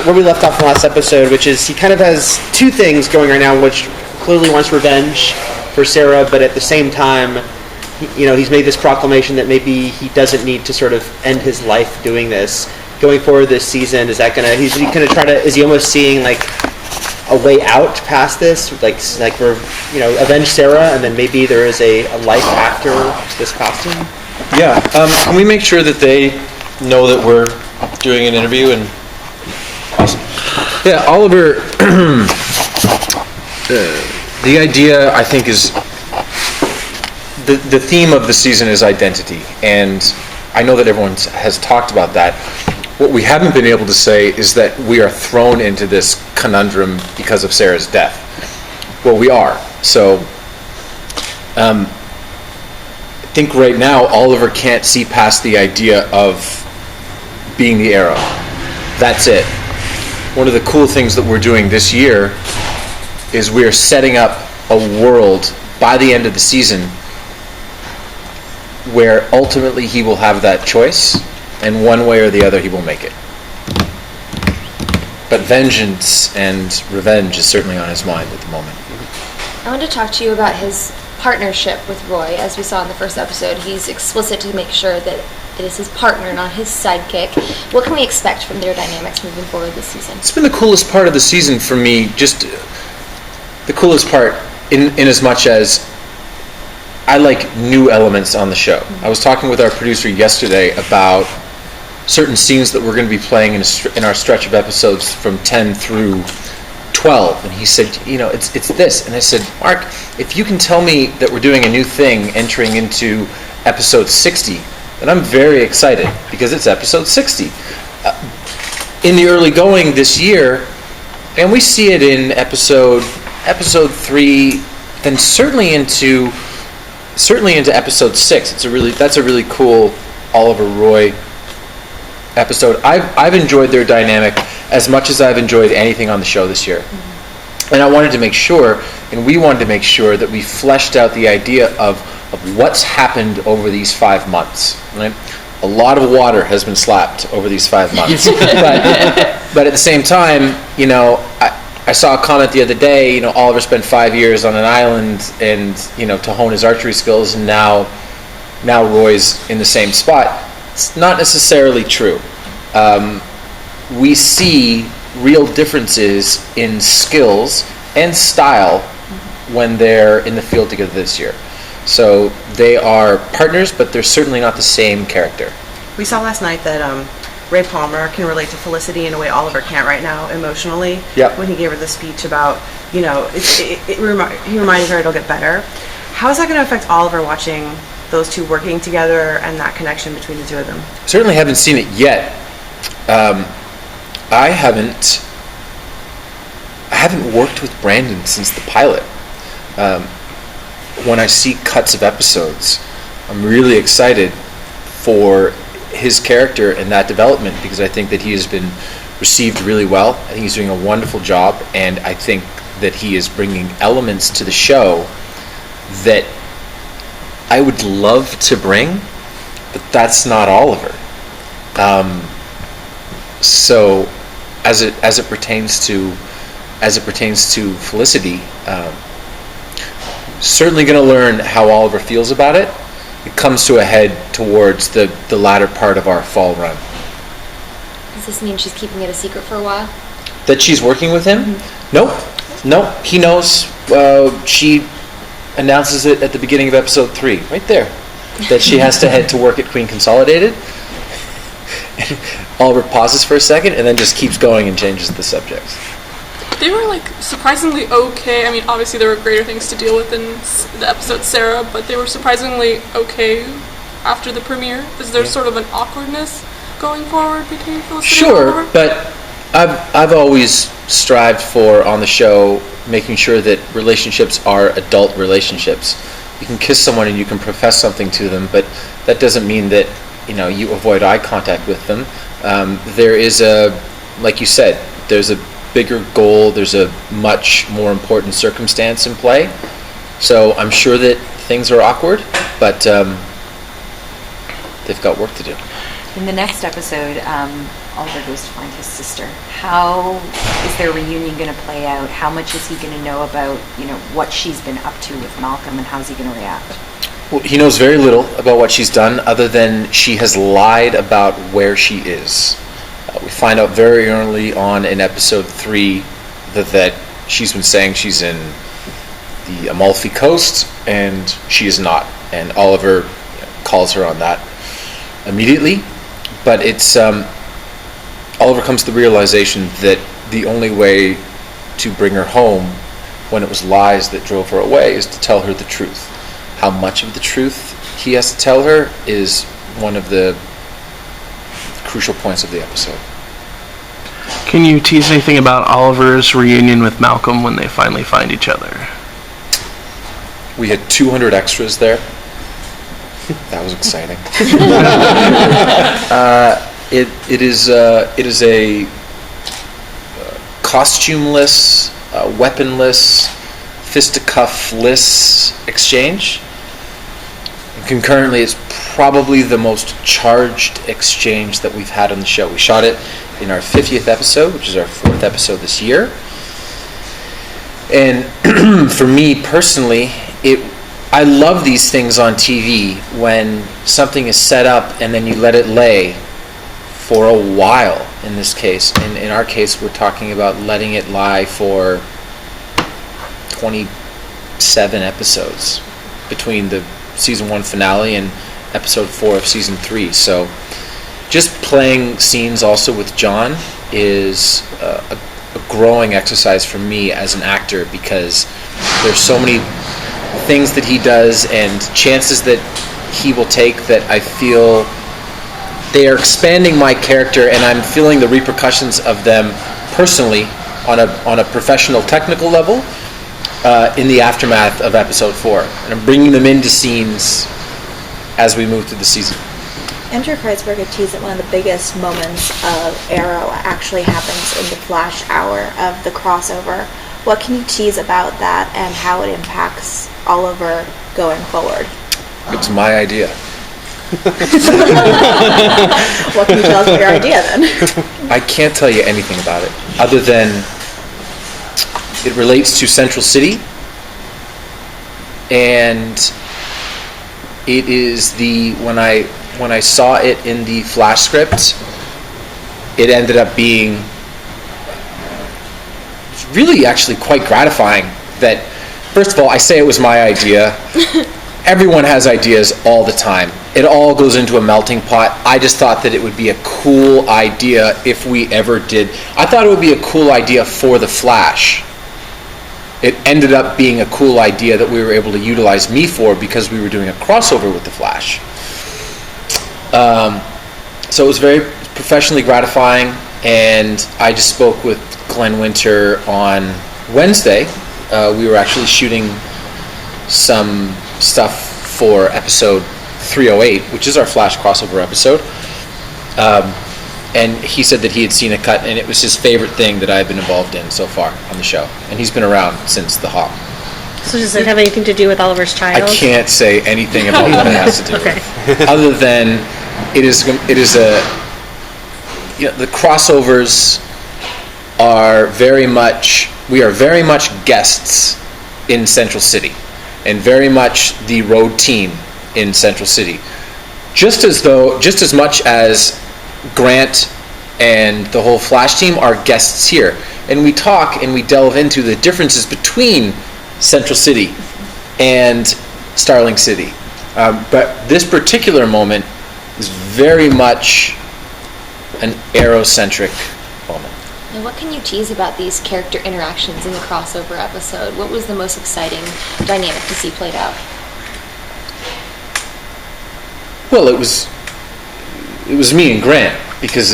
where we left off in the last episode, which is he kind of has two things going right now, which clearly wants revenge for Sarah, but at the same time, he's made this proclamation that maybe he doesn't need to sort of end his life doing this. Going forward this season, is he almost seeing like a way out past this, like we're avenge Sarah, and then maybe there is a life after this costume? Yeah. Can we make sure that they know that we're doing an interview? And awesome. Yeah, Oliver. The idea, I think, is the theme of the season is identity, and I know that everyone has talked about that. What we haven't been able to say is that we are thrown into this conundrum because of Sarah's death. Well, we are. So, I think right now Oliver can't see past the idea of being the Arrow. That's it. One of the cool things that we're doing this year is we are setting up a world by the end of the season where ultimately he will have that choice, and one way or the other he will make it. But vengeance and revenge is certainly on his mind at the moment. I want to talk to you about his partnership with Roy. As we saw in the first episode, he's explicit to make sure that it is his partner, not his sidekick. What can we expect from their dynamics moving forward this season? It's been the coolest part of the season for me, just the coolest part in as much as I like new elements on the show. Mm-hmm. I was talking with our producer yesterday about certain scenes that we're going to be playing in our stretch of episodes from 10 through 12, and he said, it's this. And I said, Mark, if you can tell me that we're doing a new thing entering into episode 60, then I'm very excited, because it's episode 60. In the early going this year, and we see it in episode 3, then certainly into episode 6. That's a really cool Oliver Roy episode. I've enjoyed their dynamic as much as I've enjoyed anything on the show this year. Mm-hmm. And I wanted to make sure, and we wanted to make sure, that we fleshed out the idea of what's happened over these 5 months. Right? A lot of water has been slapped over these 5 months. but at the same time, I saw a comment the other day, Oliver spent 5 years on an island and, to hone his archery skills, and now Roy's in the same spot. It's not necessarily true. We see real differences in skills and style when they're in the field together this year. So they are partners, but they're certainly not the same character. We saw last night that Ray Palmer can relate to Felicity in a way Oliver can't right now emotionally. Yep. When he gave her the speech about, he reminded her it'll get better. How is that going to affect Oliver watching those two working together and that connection between the two of them? Certainly haven't seen it yet. I haven't worked with Brandon since the pilot. When I see cuts of episodes, I'm really excited for his character and that development, because I think that he has been received really well. I think he's doing a wonderful job, and I think that he is bringing elements to the show that I would love to bring, but that's not Oliver. So as it pertains to Felicity, certainly going to learn how Oliver feels about it. It comes to a head towards the latter part of our fall run. Does this mean she's keeping it a secret for a while? That she's working with him? Mm-hmm. Nope. He knows. She announces it at the beginning of episode 3, right there, that she has to head to work at Queen Consolidated. Oliver pauses for a second and then just keeps going and changes the subjects. They were surprisingly okay. I mean, obviously there were greater things to deal with in the episode Sarah, but they were surprisingly okay after the premiere. Is there sort of an awkwardness going forward between Felicity and Oliver? Sure, but I've always strived for, on the show, making sure that relationships are adult relationships. You can kiss someone and you can profess something to them, but that doesn't mean that you avoid eye contact with them. There is like you said, there's a bigger goal, there's a much more important circumstance in play. So I'm sure that things are awkward, but they've got work to do. In the next episode, Oliver goes to find his sister. How is their reunion going to play out? How much is he going to know about, what she's been up to with Malcolm, and how's he going to react? Well, he knows very little about what she's done other than she has lied about where she is. We find out very early on in episode 3 that she's been saying she's in the Amalfi Coast, and she is not. And Oliver calls her on that immediately. But it's Oliver comes to the realization that the only way to bring her home when it was lies that drove her away is to tell her the truth. How much of the truth he has to tell her is one of the crucial points of the episode. Can you tease anything about Oliver's reunion with Malcolm when they finally find each other? We had 200 extras there. That was exciting. It is a costumeless, weaponless, fisticuffless exchange. And concurrently, it's probably the most charged exchange that we've had on the show. We shot it in our 50th episode, which is our 4th episode this year. And for me personally, I love these things on TV when something is set up and then you let it lay for a while. In this case, in our case, we're talking about letting it lie for 27 episodes between the season 1 finale and episode 4 of season 3. So just playing scenes also with John is a growing exercise for me as an actor, because there's so many things that he does and chances that he will take that I feel they are expanding my character, and I'm feeling the repercussions of them personally on a professional technical level in the aftermath of episode 4, and I'm bringing them into scenes as we move through the season. Andrew Kreisberg had teased that one of the biggest moments of Arrow actually happens in the Flash hour of the crossover. What can you tease about that and how it impacts Oliver going forward? It's my idea. What can you tell us about your idea then? I can't tell you anything about it other than it relates to Central City, and it is when I saw it in the Flash script, it ended up being really actually quite gratifying that, first of all, I say it was my idea. Everyone has ideas all the time. It all goes into a melting pot. I just thought that it would be a cool idea if we ever did. I thought it would be a cool idea for the Flash. It ended up being a cool idea that we were able to utilize me for because we were doing a crossover with the Flash. So it was very professionally gratifying, and I just spoke with Glenn Winter on Wednesday. We were actually shooting some stuff for episode 308, which is our Flash crossover episode. And he said that he had seen a cut, and it was his favorite thing that I've been involved in so far on the show. And he's been around since the Hawk. So does it have anything to do with Oliver's child? I can't say anything about what it has to do with. Other than it is a, the crossovers are very much, we are very much guests in Central City, and very much the road team in Central City. Just as much as Grant and the whole Flash team are guests here. And we talk and we delve into the differences between Central City and Starling City. But this particular moment is very much an Arrow-centric moment. And what can you tease about these character interactions in the crossover episode? What was the most exciting dynamic to see played out? Well, it was me and Grant, because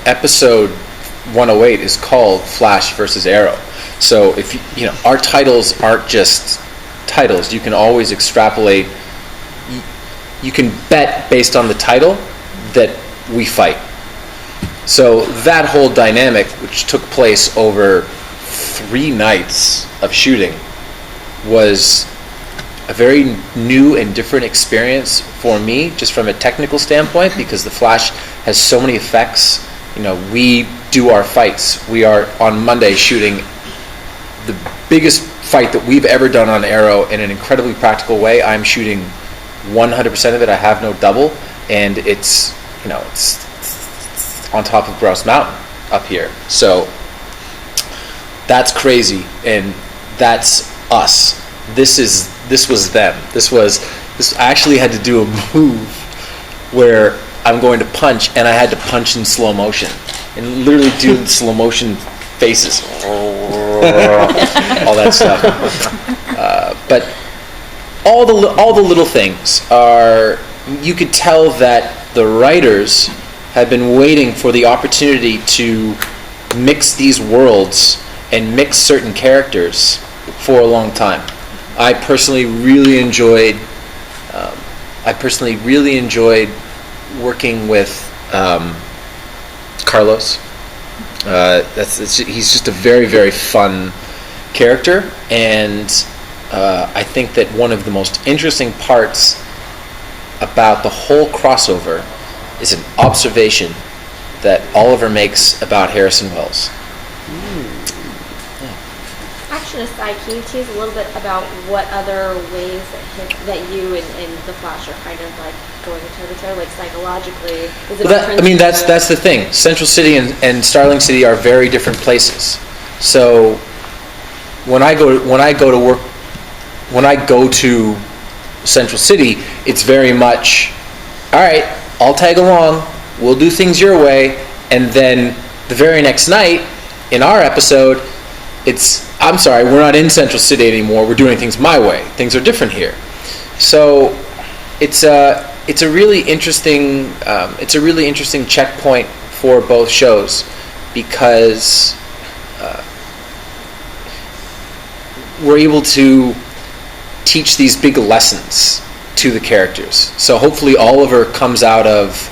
episode 108 is called Flash versus Arrow. So if our titles aren't just titles, you can always extrapolate. You can bet based on the title that we fight. So that whole dynamic, which took place over 3 nights of shooting, was a very new and different experience for me, just from a technical standpoint, because the Flash has so many effects. We do our fights. We are on Monday shooting the biggest fight that we've ever done on Arrow in an incredibly practical way. I'm shooting 100% of it. I have no double, and it's on top of Grouse Mountain up here. So that's crazy, and that's us. This was them. This I actually had to do a move where I'm going to punch, and I had to punch in slow motion and literally do the slow motion faces, all that stuff. But all the little things are. You could tell that the writers have been waiting for the opportunity to mix these worlds and mix certain characters for a long time. I personally really enjoyed working with Carlos. He's just a very, very fun character, and I think that one of the most interesting parts about the whole crossover is an observation that Oliver makes about Harrison Wells. Action aside, can you tease a little bit about what other ways that you and the Flash are kind of like going toe to toe, like psychologically? Is it that's the thing. Central City and Starling City are very different places. So when I go to Central City, it's very much, all right, I'll tag along, we'll do things your way, and then the very next night in our episode, I'm sorry, we're not in Central City anymore, we're doing things my way. Things are different here. So it's a really interesting checkpoint for both shows, because we're able to teach these big lessons to the characters. So hopefully Oliver comes out of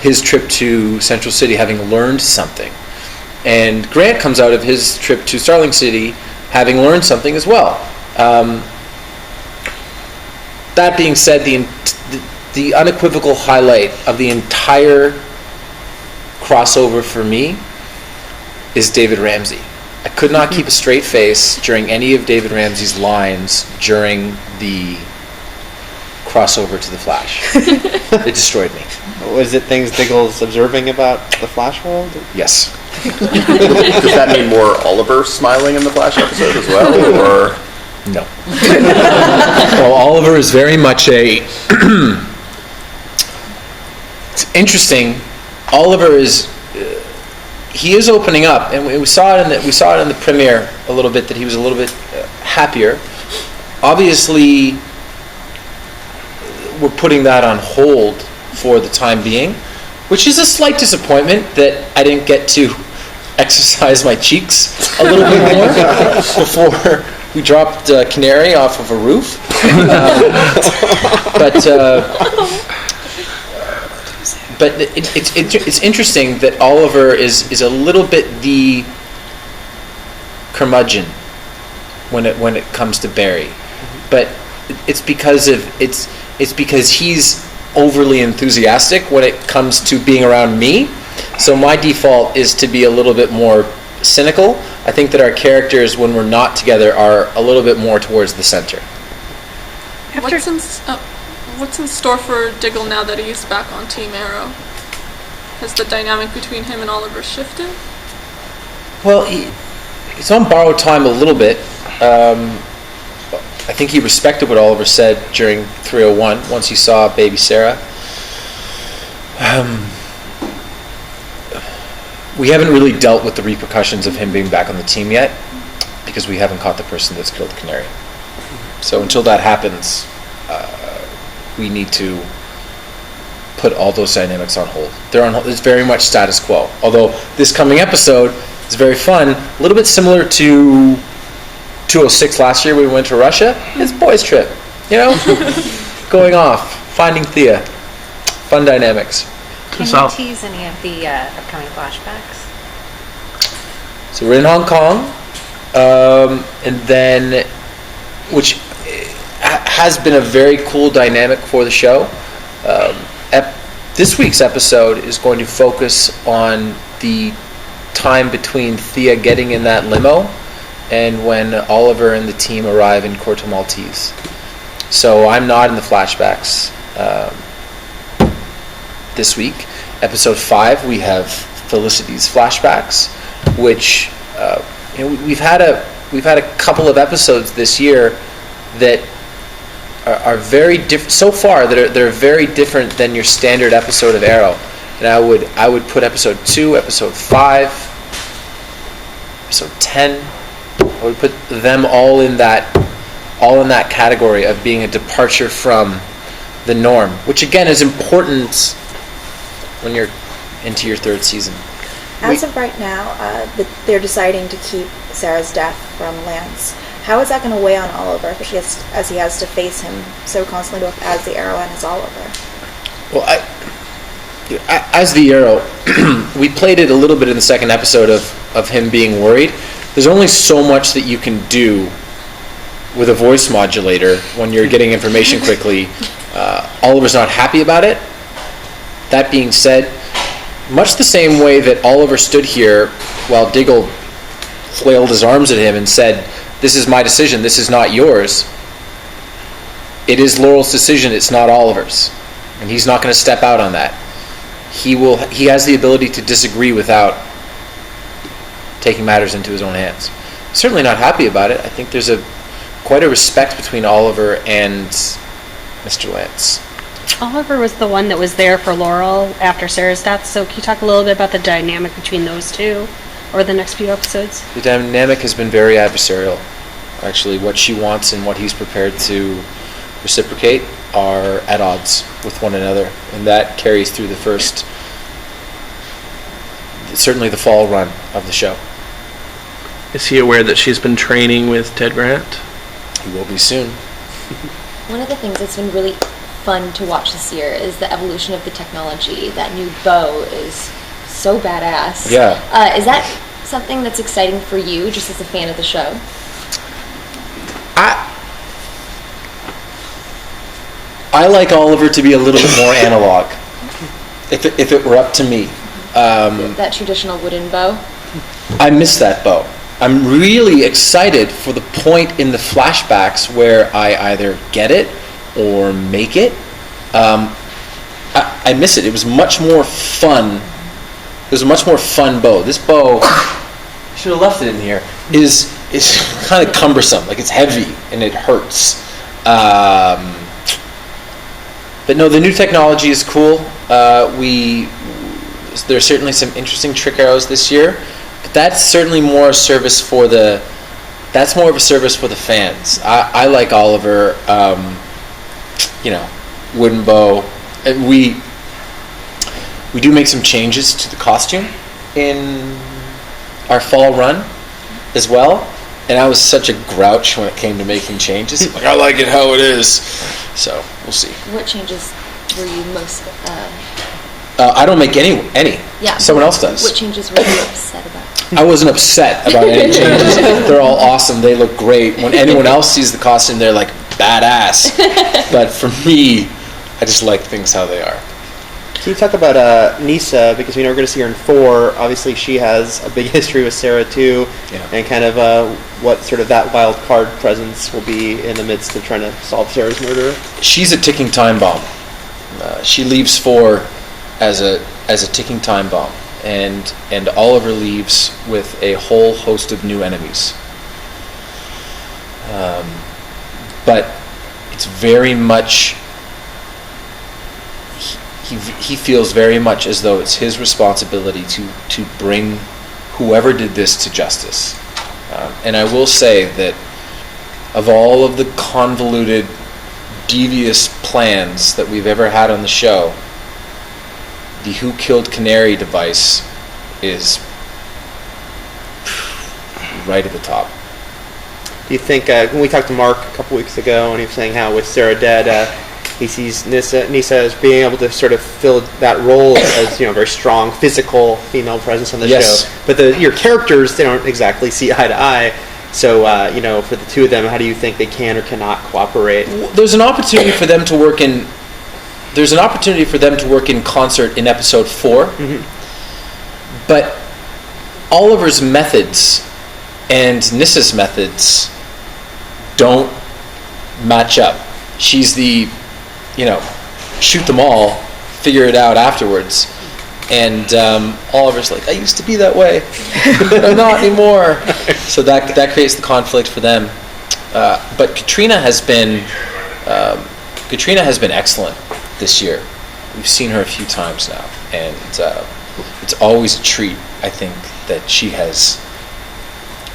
his trip to Central City having learned something, and Grant comes out of his trip to Starling City having learned something as well. That being said, the unequivocal highlight of the entire crossover for me is David Ramsey. I could not keep a straight face during any of David Ramsey's lines during the crossover to the Flash. It destroyed me. Was it things Diggle's observing about the Flash world? Yes. Does that mean more Oliver smiling in the Flash episode as well, or no? Well, Oliver is very much a. It's interesting. Oliver is. He is opening up, and we saw it in the premiere a little bit, that he was a little bit happier. Obviously, we're putting that on hold for the time being, which is a slight disappointment that I didn't get to exercise my cheeks a little bit more before we dropped Canary off of a roof. But it's interesting that Oliver is a little bit the curmudgeon when it comes to Barry, but it's because he's overly enthusiastic when it comes to being around me. So my default is to be a little bit more cynical. I think that our characters, when we're not together, are a little bit more towards the center. What's in store for Diggle now that he's back on Team Arrow? Has the dynamic between him and Oliver shifted? Well, he's on borrowed time a little bit. I think he respected what Oliver said during 301 once he saw baby Sarah. We haven't really dealt with the repercussions of him being back on the team yet, because we haven't caught the person that's killed Canary. So until that happens, we need to put all those dynamics on hold. They're on hold. It's very much status quo. Although this coming episode is very fun, a little bit similar to 206 last year when we went to Russia. It's boys' trip, going off, finding Thea, fun dynamics. Can you tease any of the upcoming flashbacks? So we're in Hong Kong, and then, which has been a very cool dynamic for the show. This week's episode is going to focus on the time between Thea getting in that limo and when Oliver and the team arrive in Corto Maltese. So I'm not in the flashbacks this week. Episode 5, we have Felicity's flashbacks, which we've had a couple of episodes this year that are very different so far. They're very different than your standard episode of Arrow. And I would put episode 2, episode 5, episode 10. I would put them all in that category of being a departure from the norm, which again is important when you're into your 3rd season. As of right now, they're deciding to keep Sarah's death from Lance. How is that going to weigh on Oliver, especially as he has to face him so constantly, both as the Arrow and as Oliver? Well, as the Arrow, we played it a little bit in the 2nd episode of him being worried. There's only so much that you can do with a voice modulator when you're getting information quickly. Oliver's not happy about it. That being said, much the same way that Oliver stood here while Diggle flailed his arms at him and said, "This is my decision, this is not yours," it is Laurel's decision, it's not Oliver's. And he's not going to step out on that. He has the ability to disagree without taking matters into his own hands. Certainly not happy about it. I think there's quite a respect between Oliver and Mr. Lance. Oliver was the one that was there for Laurel after Sarah's death, so can you talk a little bit about the dynamic between those two over the next few episodes? The dynamic has been very adversarial. Actually, what she wants and what he's prepared to reciprocate are at odds with one another, and that carries through certainly the fall run of the show. Is he aware that she's been training with Ted Grant? He will be soon. One of the things that's been really fun to watch this year is the evolution of the technology. That new bow is so badass. Yeah. Is that something that's exciting for you, just as a fan of the show? I like Oliver to be a little bit more analog. If it were up to me. That traditional wooden bow? I miss that bow. I'm really excited for the point in the flashbacks where I either get it or make it. I miss it. It was much more fun. It was a much more fun bow. This bow, I should have left it in here, is kind of cumbersome. Like, it's heavy and it hurts. But no, the new technology is cool. There's certainly some interesting trick arrows this year, but that's certainly more a service for that's more of a service for the fans. I like Oliver, wooden bow. And we do make some changes to the costume in our fall run as well, and I was such a grouch when it came to making changes. Like, I like it how it is. So we'll see. What changes were you most... I don't make any. Yeah. Someone else does. What changes were you upset about? I wasn't upset about any changes. They're all awesome. They look great. When anyone else sees the costume, they're like, badass. But for me, I just like things how they are. Can you talk about Nisa, because we know we're going to see her in 4. Obviously, she has a big history with Sarah, too. Yeah. And kind of what sort of that wild card presence will be in the midst of trying to solve Sarah's murder. She's a ticking time bomb. She leaves 4 as a ticking time bomb, and Oliver leaves with a whole host of new enemies. But it's very much he feels very much as though it's his responsibility to bring whoever did this to justice. And I will say that of all of the convoluted, devious plans that we've ever had on the show, the Who Killed Canary device is right at the top. Do you think, when we talked to Mark a couple weeks ago, and he was saying how with Sarah dead, he sees Nisa as being able to sort of fill that role as, a very strong physical female presence on the show. But your characters, they don't exactly see eye to eye. So, for the two of them, how do you think they can or cannot cooperate? There's an opportunity for them to work in there's an opportunity for them to work in concert in episode 4, but Oliver's methods and Nissa's methods don't match up. She's the, shoot them all, figure it out afterwards. And Oliver's like, I used to be that way, but I'm not anymore. So that creates the conflict for them. But Katrina has been excellent this year. We've seen her a few times now, and it's always a treat, I think, that she has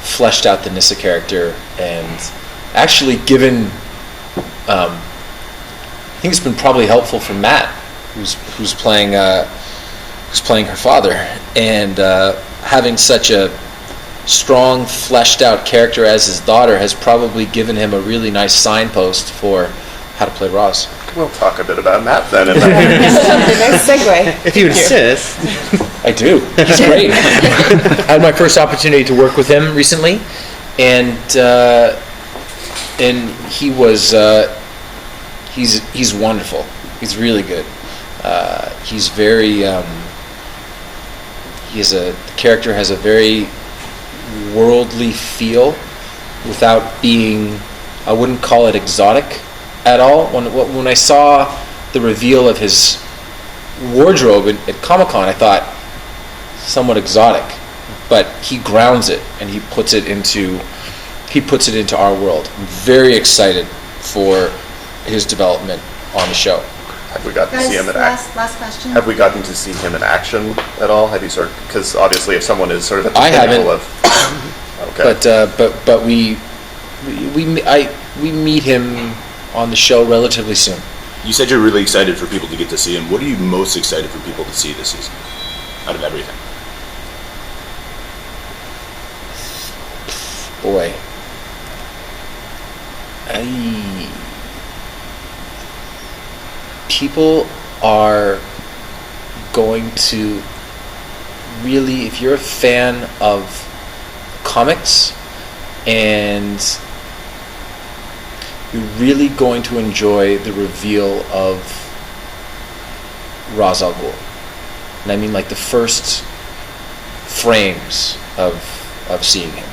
fleshed out the Nissa character and actually given. I think it's been probably helpful for Matt, who's playing her father, and having such a strong, fleshed out character as his daughter has probably given him a really nice signpost for how to play Roz. We'll talk a bit about Matt then. Nice segue. If you insist. I do. He's great. I had my first opportunity to work with him recently, and he was he's wonderful. He's really good. He's very the character has a very worldly feel without being, I wouldn't call it exotic at all. When I saw the reveal of his wardrobe at Comic-Con, I thought somewhat exotic, but he grounds it and he puts it into our world. I'm very excited for his development on the show. Have we gotten to see him in action? Last question. Have we gotten to see him in action at all? Have you because obviously if someone is sort of at the I pinnacle haven't. of, okay. But we meet him on the show relatively soon. You said you're really excited for people to get to see him. What are you most excited for people to see this season out of everything? Boy. People are going to really, if you're a fan of comics, and you're really going to enjoy the reveal of Ra's al Ghul. And I mean like the first frames of seeing him.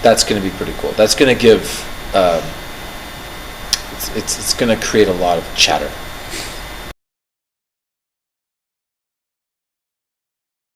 That's going to be pretty cool. That's going to give it's going to create a lot of chatter.